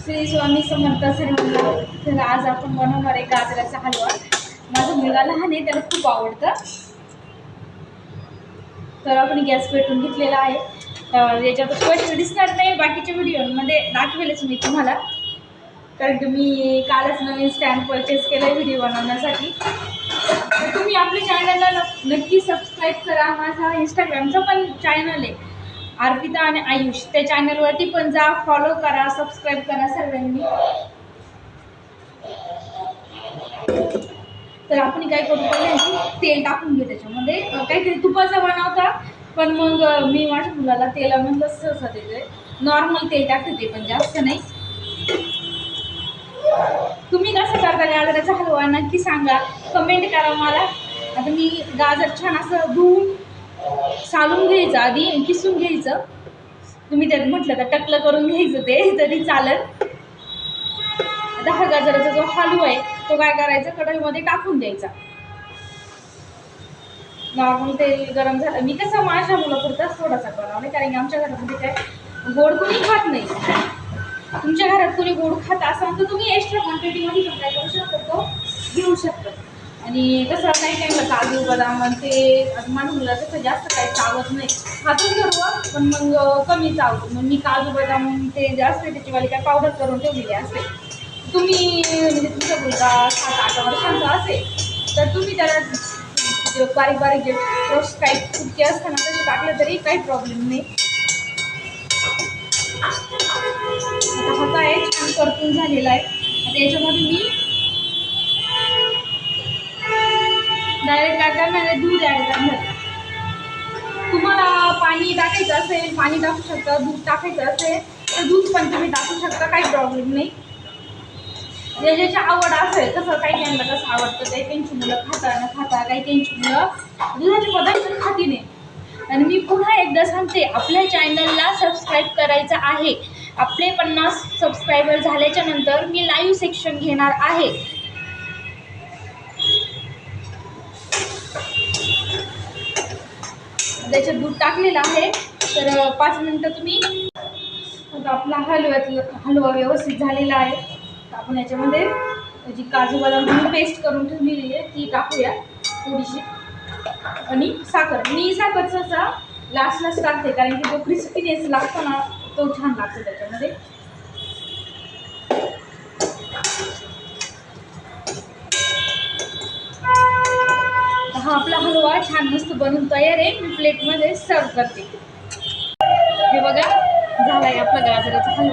श्री स्वामी समर्थ सर्वांना. तर आज आपण बनवणार आहे गाजराचा हलवा. माझा मुलगा लहान आहे, त्याला खूप आवडतं. तर आपण गॅस पेटवून घेतलेला आहे. याच्यात स्पष्ट दिसणार नाही, बाकीच्या व्हिडिओमध्ये दाखवेलच मी तुम्हाला, कारण की मी कालच नवीन स्टँड परचेस केलं आहे व्हिडिओ बनवण्यासाठी. तर तुम्ही आपल्या चॅनलला नक्की सबस्क्राईब करा. माझा इंस्टाग्रामचा पण चॅनल आहे अर्पिता आणि आयुष, त्या चॅनलवरती पण जा, फॉलो करा, सबस्क्राईब करा सर्वांनी. तर आपण काय करू, पहिले तेल टाकून घेऊ त्याच्यामध्ये. काहीतरी तुपाचा बनवता, पण मग मी माझ्या मुलाला तेलामधलं सहसा देते. नॉर्मल तेल टाकते ते, पण जास्त नाही. तुम्ही कसं करता गाजराचा हलवा नक्की सांगा, कमेंट करा मला. आता मी गाजर छान असं धुवून सालून घ्यायचं, आधी किसून घ्यायचं. तुम्ही त्यात म्हटलं तर टकलं करून घ्यायचं ते तरी चालेल. आता हा गाजराचा जो हलवा आहे तो काय करायचा, कढईमध्ये टाकून द्यायचा. नॉर्मल तेल गरम झालं. मी कसं माझ्या मुलापुरताच थोडासा बनवले, कारण की आमच्या घरामध्ये काय गोड कोणी खात नाही. तुमच्या घरात कोणी गोड खात असाल तर तुम्ही एक्स्ट्रा क्वांटिटीमध्ये पण काय करू शकता, तो घेऊ शकता. आणि कसं काही काही काजू बदाम ते माझ्या मुलाला कसं जास्त काही चावत नाही, खातून सर्व, पण मग कमी चावतो. मग मी काजू बदाम ते जास्त त्याचीवाली काय पावडर करून ठेवलेली असते. तुम्ही म्हणजे तुमचा मुलगा 7-8 वर्षांचा असेल तर तुम्ही त्याला बारीक बारीक जे रोस्ट काही फुटके असताना तसे टाकलं तरी काही प्रॉब्लेम नाही. आता हा काय छान परतून झालेला आहे. आता याच्यामध्ये मी डायरेक्ट काय करणार आहे, दूध ॲड करणार. तुम्हाला पाणी टाकायचं असेल पाणी टाकू शकता, दूध टाकायचं असेल तर दूध पण तुम्ही टाकू शकता, काही प्रॉब्लेम नाही. ज्याची आवड असेल, कसं काही त्यांना कसं आवडतं ते, त्यांची मुलं खाता न खाता, काही त्यांची मुलं दुधाचे पदार्थ खाती नाही. आणि मी पुन्हा एकदा सांगते, आपल्या चॅनलला सबस्क्राईब करायचं आहे. आपले 50 सबस्क्रायबर झाल्याच्या नंतर मी लाईव्ह सेक्शन घेणार आहे. त्याच्यात दूध टाकलेलं आहे. तर 5 मिनटं तुम्ही. आता आपला हलवा व्यवस्थित झालेला आहे. आपण याच्यामध्ये जी काजू बदाम पेस्ट करून ठेवलेली आहे ती टाकूया थोडीशी. आणि साखर, मी साखर सहसा लास्टलाच टाकते, कारण की जो क्रिस्पीनेस लागतो ना तो छान लागतो त्याच्यामध्ये. हा आपला हलवा छान मस्त बनवून तयार आहे. मी प्लेटमध्ये सर्व करते. हे बघा, झाला आहे आपला गाजराचा हलवा.